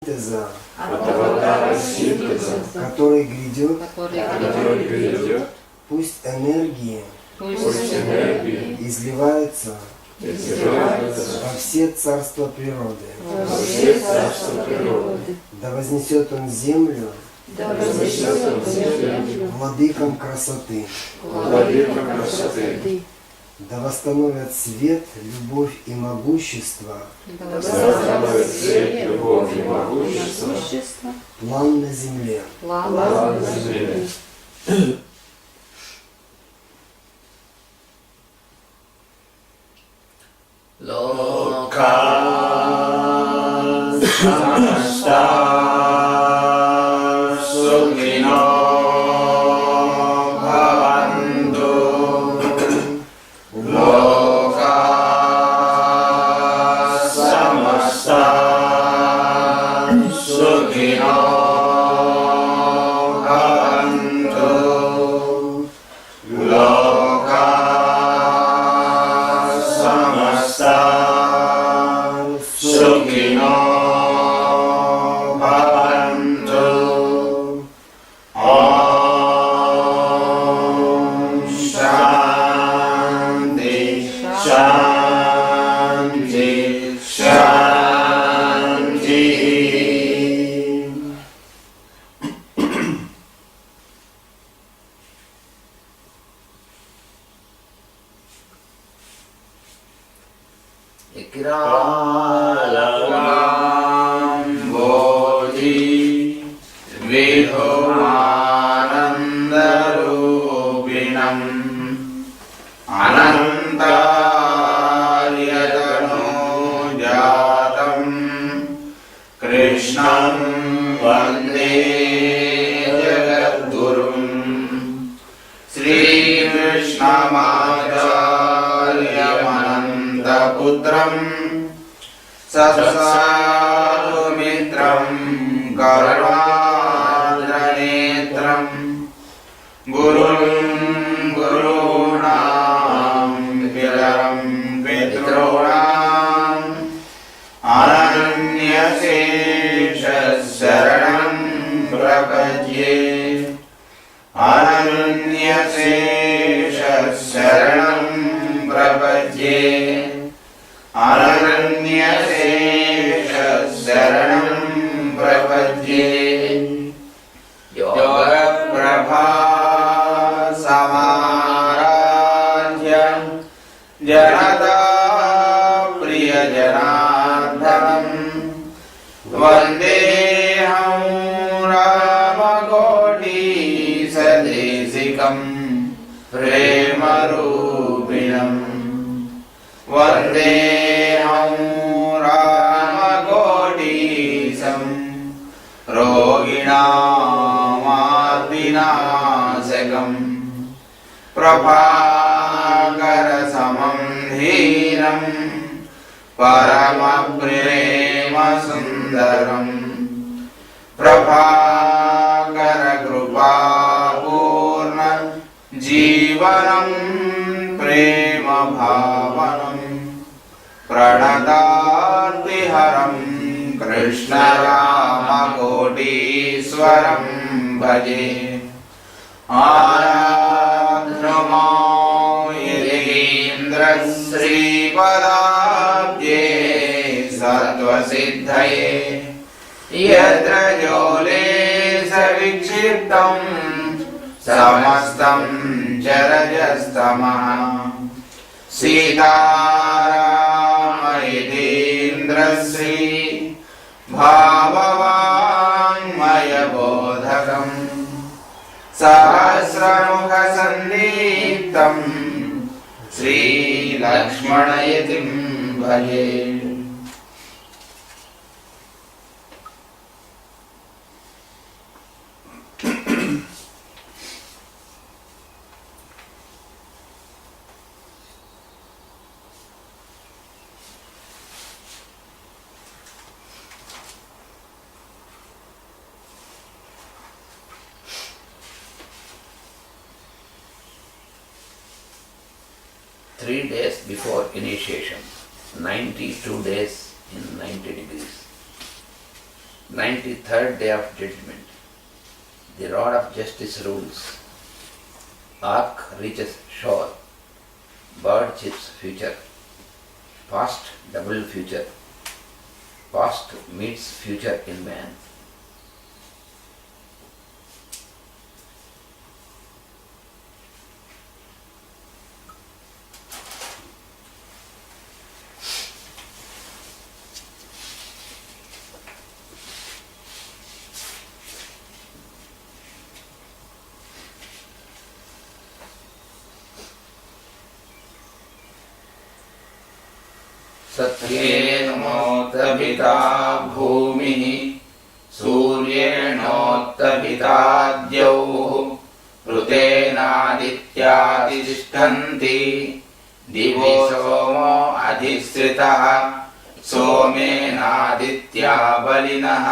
синтеза, который грядет, пусть энергии изливаются во все царства природы. Да вознесет он землю владыкам красоты. Да восстановят свет, любовь и могущество. План на земле. Before initiation, 92 days in 90 degrees. 93rd day of judgment. The rod of justice rules. Ark reaches shore. Bird chips future. Past double future. Past meets future in man. सत्येनोत्तभिता भूमिः सूर्येणोत्तभिता द्यौः ऋतेनादित्यादितिष्ठन्ति दिवो सोमो अधिश्रितः सोमेनादित्या बलिनः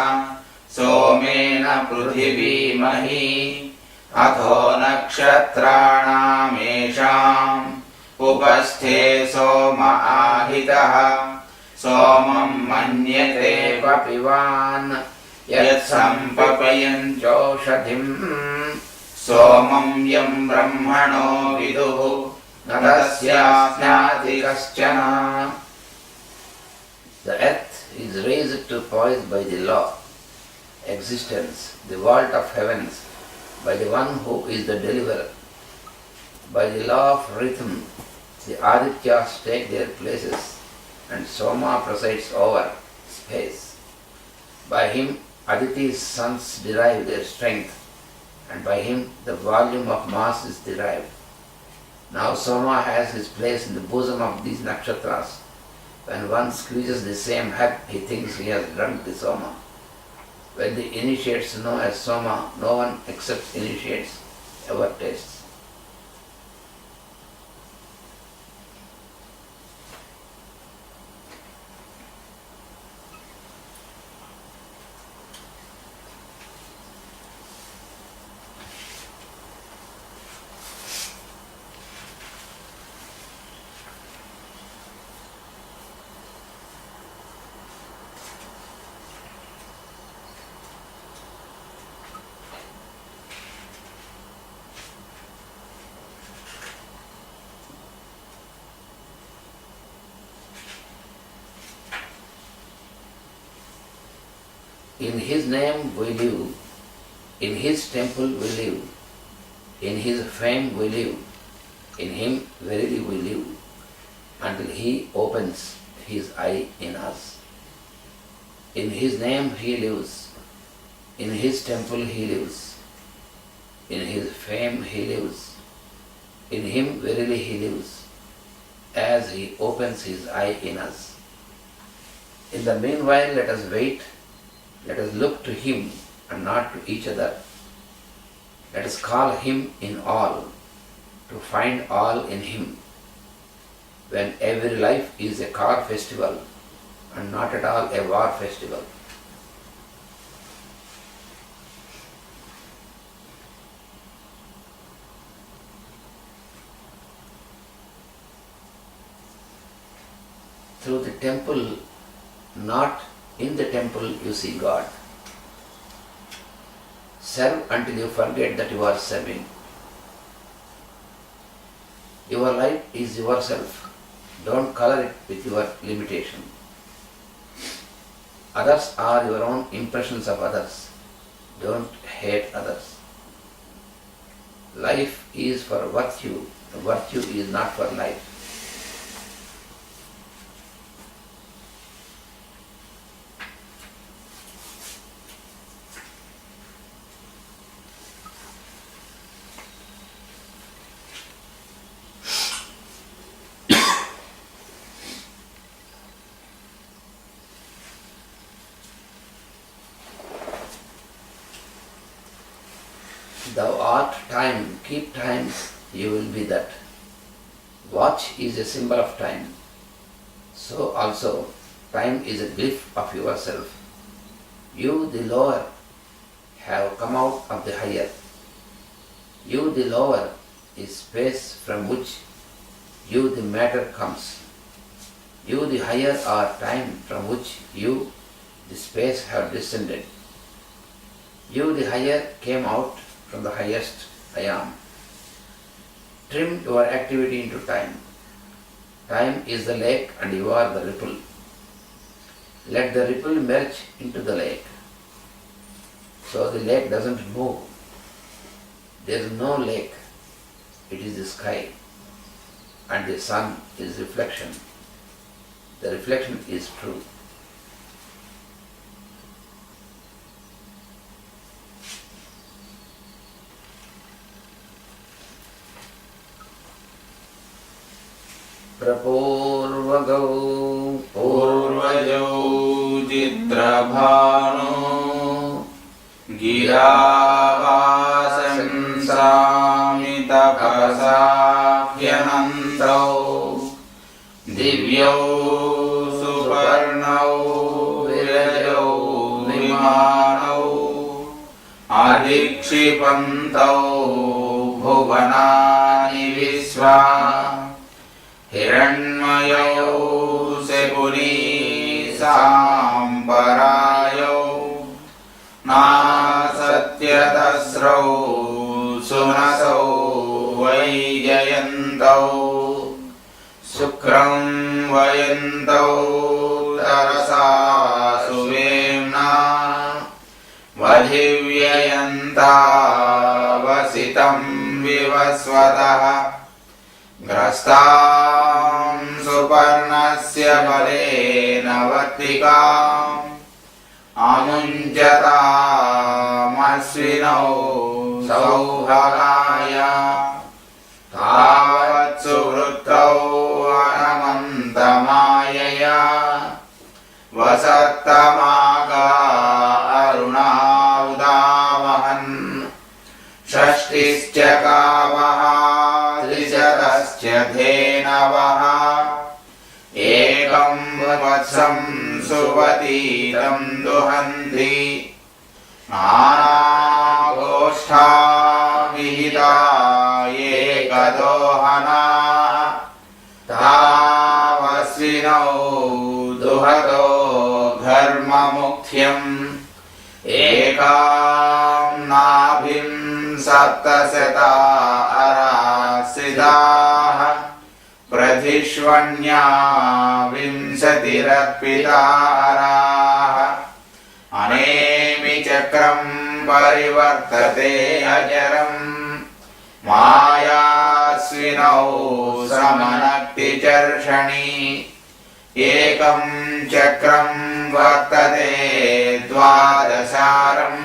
सोमेन पृथिवी मही अथो नक्षत्राणामेषाम् उपस्थे सोम आहितः सोमं मन्यते पिबान् यत्सम्पपयञ्चोषधिम् सोमं यं ब्रह्मणो विदुः न तस्यास्नाति कश्चन. The earth is raised to poise by the law, existence, the vault of heavens, by the one who is the deliverer. By the law of rhythm, the Adityas take their places and Soma presides over space. By him, Aditi's sons derive their strength, and by him the volume of mass is derived. Now Soma has his place in the bosom of these nakshatras. When one squeezes the same head, he thinks he has drunk the Soma. When the initiates know as Soma, no one except initiates ever tastes. In his name we live, in his temple we live, in his fame we live, in him verily we live, until he opens his eye in us. In his name he lives, in his temple he lives, in his fame he lives, in him verily he lives, as he opens his eye in us. In the meanwhile let us wait. Let us look to him and not to each other. Let us call him in all, to find all in him. When every life is a car festival and not at all a war festival. Through the temple, not in the temple, you see God. Serve until you forget that you are serving. Your life is yourself. Don't color it with your limitation. Others are your own impressions of others. Don't hate others. Life is for virtue. The virtue is not for life. Thou art time, keep time, you will be that. Watch is a symbol of time. So also, time is a glyph of yourself. You, the lower, have come out of the higher. You, the lower, is space from which you, the matter, comes. You, the higher, are time from which you, the space, have descended. You, the higher, came out from the highest I am. Trim your activity into time. Time is the lake and you are the ripple. Let the ripple merge into the lake. So the lake doesn't move. There is no lake. It is the sky. And the sun is reflection. The reflection is true. प्रपूर्वगौ पूर्वजौ चित्रभानो गिरावासंसामि तपसा ह्यनन्तौ दिव्यौ सुपर्णौ विरजौ विमानौ अधिक्षिपन्तौ भुवनानि विश्वा हिरण्मयौ सेपुनीसाम्परायौ नासत्यतस्रौ सुनसौ वैजयन्तौ शुक्रं वयन्तौ तरसा सुवेम्ना वधिव्ययन्तावसितं विवस्वतः ग्रस्तां सुपर्णस्य बलेन वर्तिकाम् आमुञ्चतामश्विनौ सौभगाय तावत्सुवृत्तौ अनमन्तमायया वसत्तमागा अरुणावदावहन् षष्टिश्च गावः त्रिशतश्च धेनवः एकं वत्सं सुवतीतं दुहन्ति नानागोष्ठा विहिता एकदोहना तावस्विनौ दुहतो घर्ममुख्यम् एकां नाभिं सप्तशता अरासिदाः प्रधिष्वण्या विंशतिरर्पिताराः अनेमि चक्रं परिवर्तते अजरम् मायास्विनौ समनक्तिचर्षणि एकं चक्रं वर्तते द्वादशारम्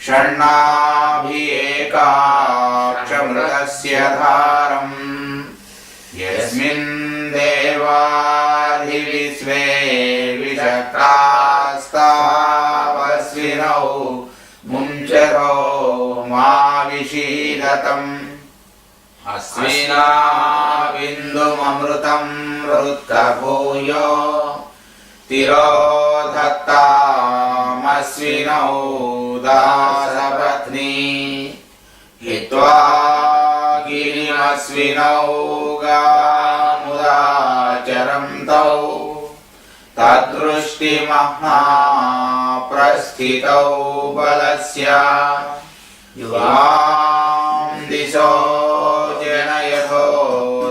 षण्णाभिएकाक्षमृतस्य धारम् यस्मिन् देवाधिविश्वे विचक्रास्तावस्विनौ मुञ्चतो माविषीदतम् अस्विना बिन्दुममृतं हृत्कभूयो तिरोधत्तामस्विनौ दासपत्नी हित्वा गिरिमस्विनौ गामुदाचरन्तौ तद्दृष्टिमह्ना प्रस्थितौ बलस्य युवां दिशो जनयतो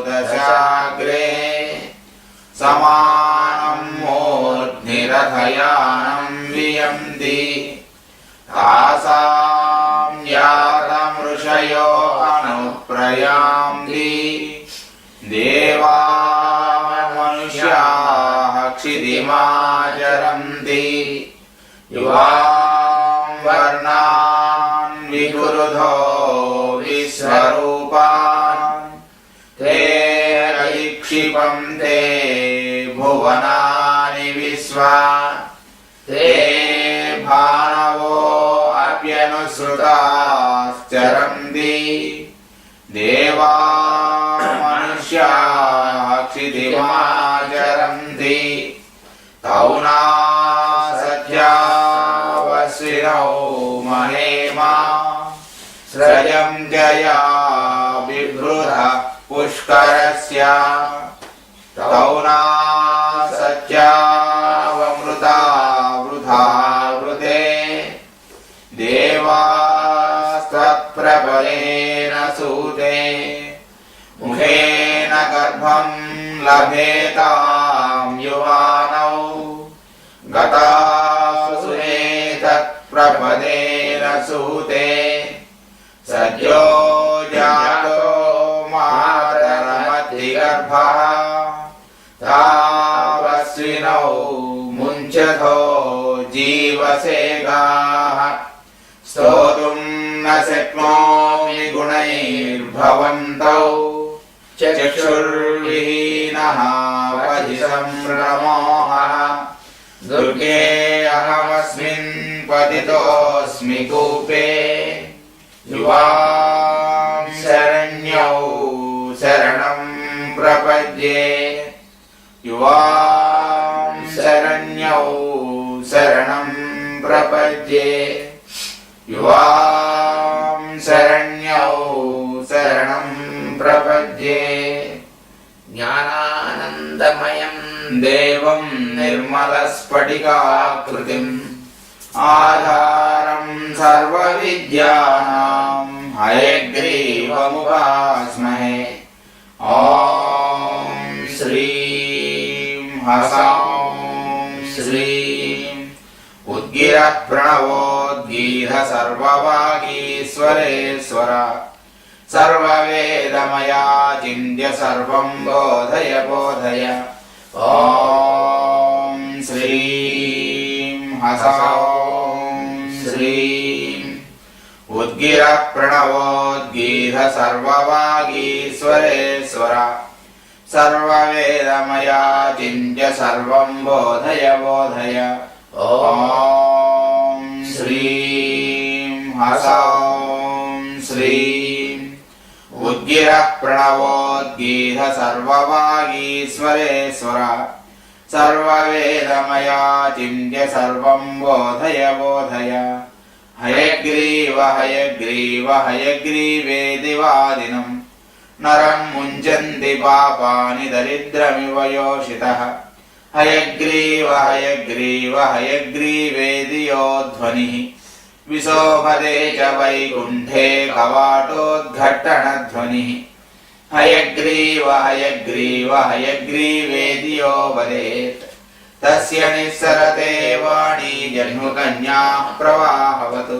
दशाग्रे समानं मूर्ध्निरथयानं वियन्ति तासां यातमृषयो अनुप्रयान्ति देवा मनुष्याः क्षितिमाचरन्ति युवां वर्णान् विगुरुधो विश्वरूपान् ते क्षिपन्ते भुवनानि विश्वा ते भानवो अप्यनुसृताश्चरन्ति देवा मनुष्याः क्षितिमाचरन्ति तौ नासत्यावस्विनौ महेमा स्रजं जया बिभ्रुध पुष्करस्य तौ नासत्यावमृता वृथा वृते देवास्त्वत्प्रबलेन सूते मुखेन गर्भं लभेतां युवानौ गतासु एतत्प्रपदेन सूते सद्यो जातो मातरमतिगर्भः तावस्विनौ मुञ्चतो जीवसेगाः स्तोतुं न शक्नोमि गुणैर्भवन्तौ चक्षुर्विहीनः पथि संभ्रमोहः दुर्गे अहमस्मिन् पतितोऽस्मि कूपे युवां शरण्यौ शरणं प्रपद्ये युवां शरण्यौ शरणं प्रपद्ये युवां शरण्यौ शरणं प्रपद्ये ज्ञानानन्दमयं देवं निर्मलस्फटिकाकृतिम् आधारं सर्वविद्यानां हयग्रीवमुपास्महे ॐ श्रीं ह्सौं श्रीं उद्गिरः प्रणवोद्गीरः सर्ववागीश्वरेश्वर सर्ववेदमया चिन्त्य सर्वं बोधय बोधय ॐ श्रीं ह्सौं श्रीं उद्गिरः प्रणवोद्गीरः सर्ववागीश्वरेश्वर सर्ववेदमया चिन्त्य सर्वं बोधय बोधय ॐ श्रीं ह्सौं श्रीं उद्गिरः प्रणवोद्गीरः सर्ववागीश्वरेश्वर सर्ववेदमया चिन्त्य सर्वं बोधय बोधय हयग्रीव हयग्रीव हयग्रीवेदिवादिनं नरं मुञ्चन्ति पापानि दरिद्रमिव योषितः हयग्रीव हयग्रीव हयग्रीवेदि यो ध्वनिः विशोभते च वैकुण्ठे कवाटोद्घट्टनध्वनिः हयग्रीव हयग्रीव हयग्रीवेदि यो वदेत् तस्य निस्सरते वाणी जह्नुकन्याः प्रवाहवतु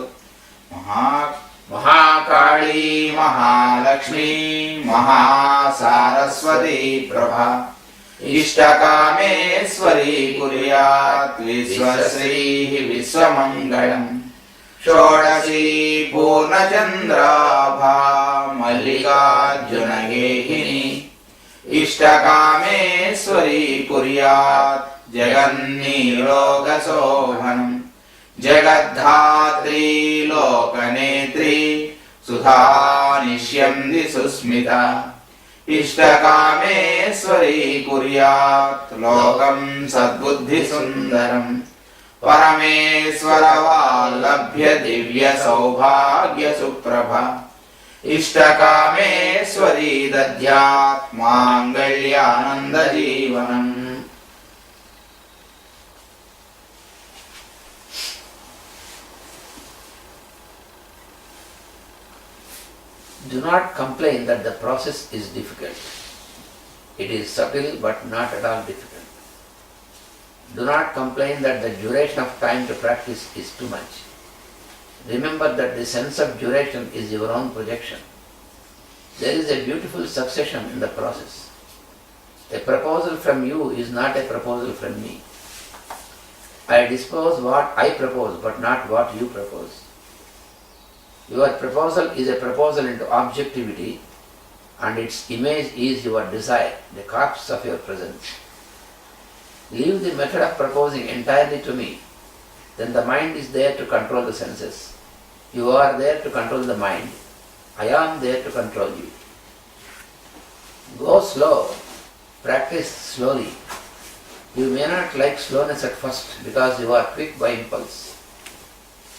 महाकाली महालक्ष्मी महासारस्वती प्रभा इष्टकामेश्वरी कुर्यात् विश्वश्रीः विश्वमङ्गलम् षोडशी पूर्णचन्द्राभा मल्लिकार्जुनगेहिनी इष्टकामेश्वरी कुर्यात् जगन्नीलोकशोभनम् जगद्धात्री लोकनेत्री सुधा निष्यन्ति सुस्मिता इष्टकामेश्वरी कुर्यात् लोकं सद्बुद्धिसुन्दरम् परमेश्वरवाल्लभ्य दिव्यसौभाग्यसुप्रभा इष्टकामेश्वरी दद्यात् माङ्गल्यानन्दजीवनम् Do not complain that the process is difficult. It is subtle but not at all difficult. Do not complain that the duration of time to practice is too much. Remember that the sense of duration is your own projection. There is a beautiful succession in the process. A proposal from you is not a proposal from me. I dispose what I propose but not what you propose. Your proposal is a proposal into objectivity, and its image is your desire, the corpse of your presence. Leave the method of proposing entirely to me. Then the mind is there to control the senses. You are there to control the mind. I am there to control you. Go slow. Practice slowly. You may not like slowness at first because you are quick by impulse.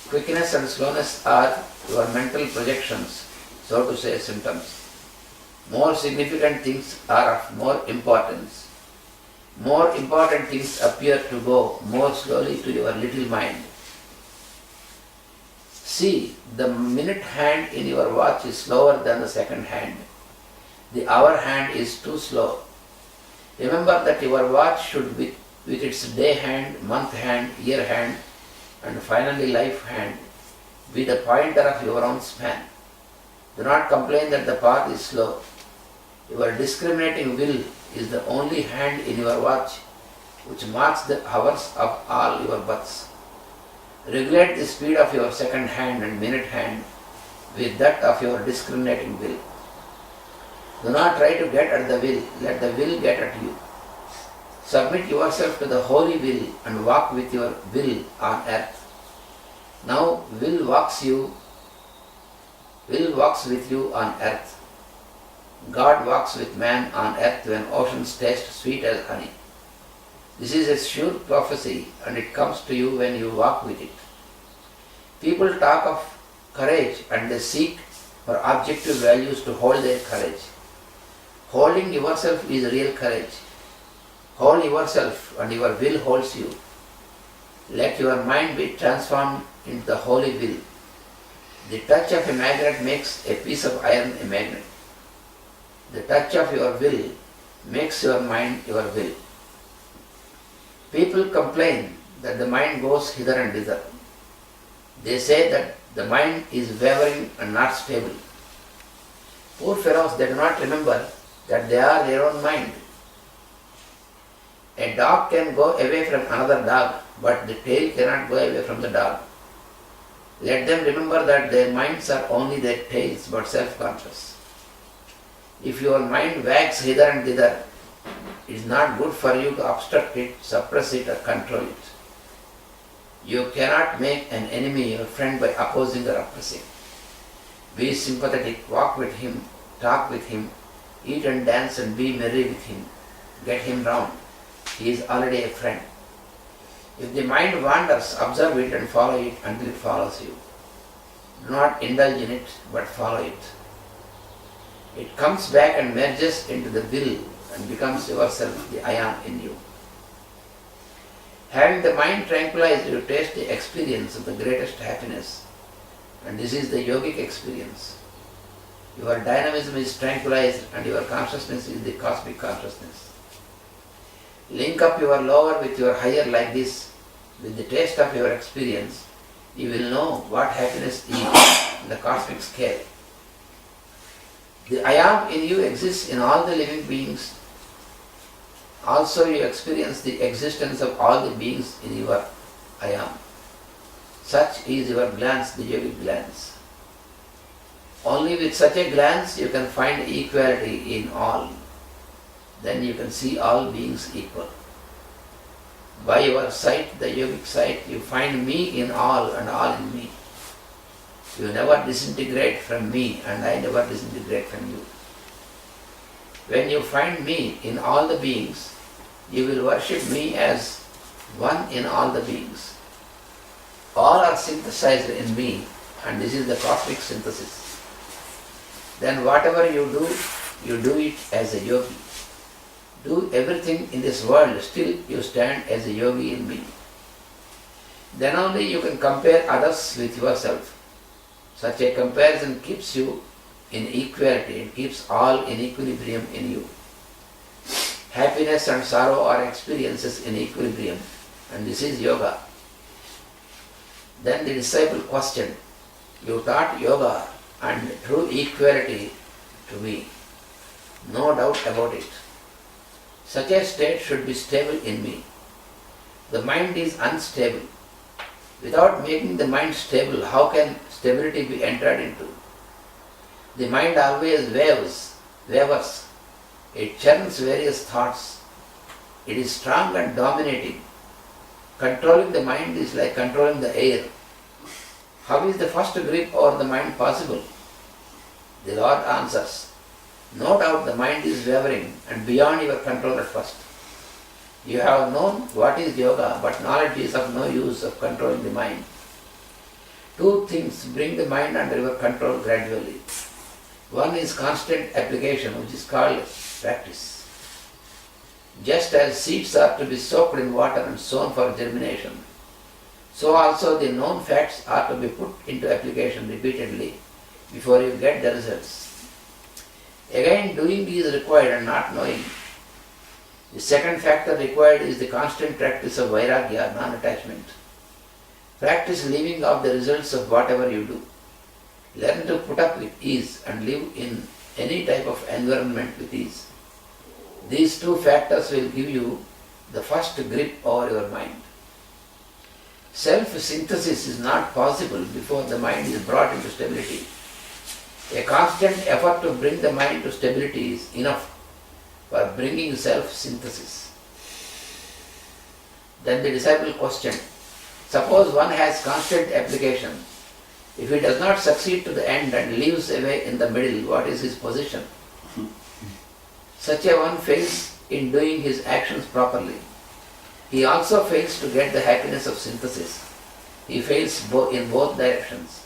Quickness and slowness are your mental projections, so to say, symptoms. More significant things are of more importance. More important things appear to go more slowly to your little mind. See, the minute hand in your watch is slower than the second hand. The hour hand is too slow. Remember that your watch should be with its day hand, month hand, year hand, and finally life hand, be the pointer of your own span. Do not complain that the path is slow. Your discriminating will is the only hand in your watch which marks the hours of all your births. Regulate the speed of your second hand and minute hand with that of your discriminating will. Do not try to get at the will, let the will get at you. Submit yourself to the holy will and walk with your will on earth. Now will walks with you on earth. God walks with man on earth when oceans taste sweet as honey. This is a sure prophecy and it comes to you when you walk with it. People talk of courage and they seek for objective values to hold their courage. Holding yourself is real courage. Hold yourself and your will holds you. Let your mind be transformed into the holy will. The touch of a magnet makes a piece of iron a magnet. The touch of your will makes your mind your will. People complain that the mind goes hither and thither. They say that the mind is wavering and not stable. Poor fellows, they do not remember that they are their own mind. A dog can go away from another dog, but the tail cannot go away from the dog. Let them remember that their minds are only their tails, but self-conscious. If your mind wags hither and thither, it is not good for you to obstruct it, suppress it, or control it. You cannot make an enemy your friend by opposing or oppressing. Be sympathetic, walk with him, talk with him, eat and dance and be merry with him. Get him round. He is already a friend. If the mind wanders, observe it and follow it until it follows you. Do not indulge in it, but follow it. It comes back and merges into the will and becomes yourself, the I am in you. Having the mind tranquilized, you taste the experience of the greatest happiness. And this is the yogic experience. Your dynamism is tranquilized and your consciousness is the cosmic consciousness. Link up your lower with your higher like this. With the taste of your experience, you will know what happiness is in the cosmic scale. The I am in you exists in all the living beings. Also you experience the existence of all the beings in your I am. Such is your glance, the yogic glance. Only with such a glance you can find equality in all. Then you can see all beings equal. By your sight, the yogic sight, you find me in all and all in me. You never disintegrate from me and I never disintegrate from you. When you find me in all the beings, you will worship me as one in all the beings. All are synthesized in me and this is the cosmic synthesis. Then whatever you do it as a yogi. Do everything in this world, still you stand as a yogi in me. Then only you can compare others with yourself. Such a comparison keeps you in equality, it keeps all in equilibrium in you. Happiness and sorrow are experiences in equilibrium, and this is yoga. Then the disciple questioned, you taught yoga and true equality to me. No doubt about it. Such a state should be stable in me. The mind is unstable. Without making the mind stable, how can stability be entered into? The mind always wavers. It churns various thoughts. It is strong and dominating. Controlling the mind is like controlling the air. How is the first grip over the mind possible? The Lord answers, no doubt the mind is wavering and beyond your control at first. You have known what is yoga, but knowledge is of no use of controlling the mind. Two things bring the mind under your control gradually. One is constant application, which is called practice. Just as seeds are to be soaked in water and sown for germination, So also the known facts are to be put into application repeatedly before you get the results. Again, doing is required and not knowing. The second factor required is the constant practice of vairagya, non-attachment. Practice leaving off the results of whatever you do. Learn to put up with ease and live in any type of environment with ease. These two factors will give you the first grip over your mind. Self-synthesis is not possible before the mind is brought into stability. A constant effort to bring the mind to stability is enough for bringing self-synthesis. Then the disciple questioned, suppose one has constant application. If he does not succeed to the end and leaves away in the middle, what is his position? Such a one fails in doing his actions properly. He also fails to get the happiness of synthesis. He fails in both directions.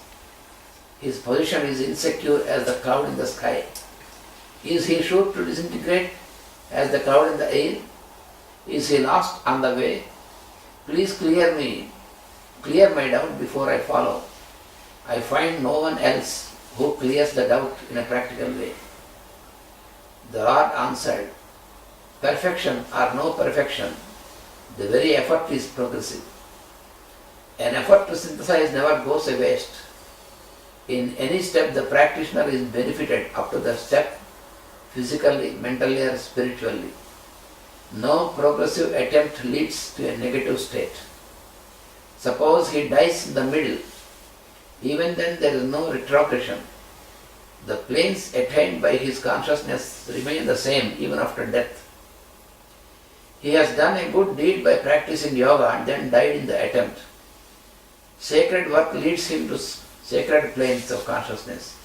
His position is insecure as the cloud in the sky. Is he sure to disintegrate as the cloud in the air? Is he lost on the way? Please clear my doubt before I follow. I find no one else who clears the doubt in a practical way. The Lord answered, perfection or no perfection, the very effort is progressive. An effort to synthesize never goes a waste. In any step the practitioner is benefited up to the step, physically, mentally or spiritually. No progressive attempt leads to a negative state. Suppose he dies in the middle, even then there is no retrogression. The planes attained by his consciousness remain the same even after death. He has done a good deed by practicing yoga and then died in the attempt. Sacred work leads him to sacred planes of consciousness.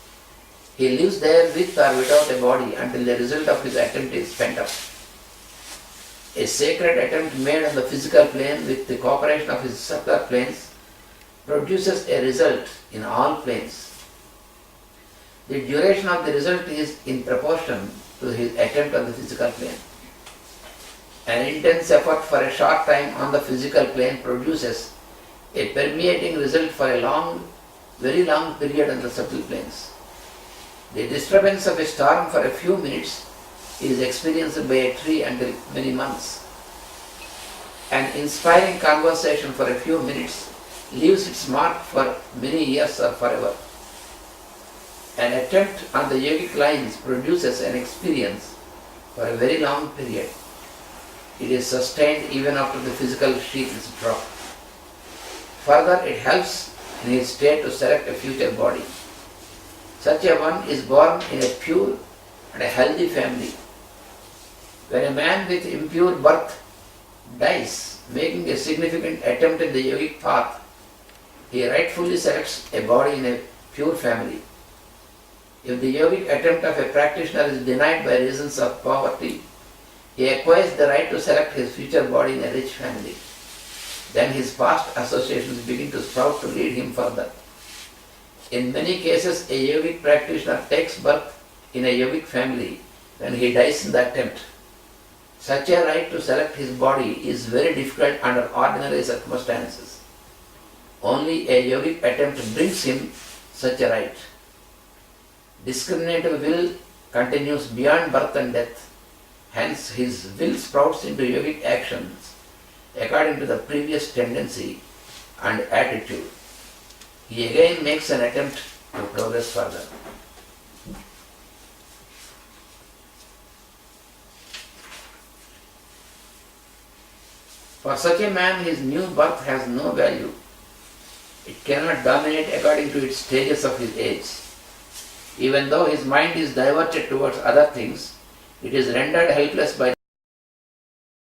He lives there with or without a body until the result of his attempt is spent up. A sacred attempt made on the physical plane with the cooperation of his subtler planes produces a result in all planes. The duration of the result is in proportion to his attempt on the physical plane. An intense effort for a short time on the physical plane produces a permeating result for a very long period on the subtle planes. The disturbance of a storm for a few minutes is experienced by a tree until many months. An inspiring conversation for a few minutes leaves its mark for many years or forever. An attempt on the yogic lines produces an experience for a very long period. It is sustained even after the physical sheath is dropped. Further, it helps in his state to select a future body. Such a one is born in a pure and a healthy family. When a man with impure birth dies, making a significant attempt in the yogic path, he rightfully selects a body in a pure family. If the yogic attempt of a practitioner is denied by reasons of poverty, he acquires the right to select his future body in a rich family. Then his past associations begin to sprout to lead him further. In many cases, a yogic practitioner takes birth in a yogic family when he dies in the attempt. Such a right to select his body is very difficult under ordinary circumstances. Only a yogic attempt brings him such a right. Discriminative will continues beyond birth and death. Hence, his will sprouts into yogic actions according to the previous tendency and attitude. He again makes an attempt to progress further. For such a man, his new birth has no value. It cannot dominate according to its stages of his age. Even though his mind is diverted towards other things, it is rendered helpless by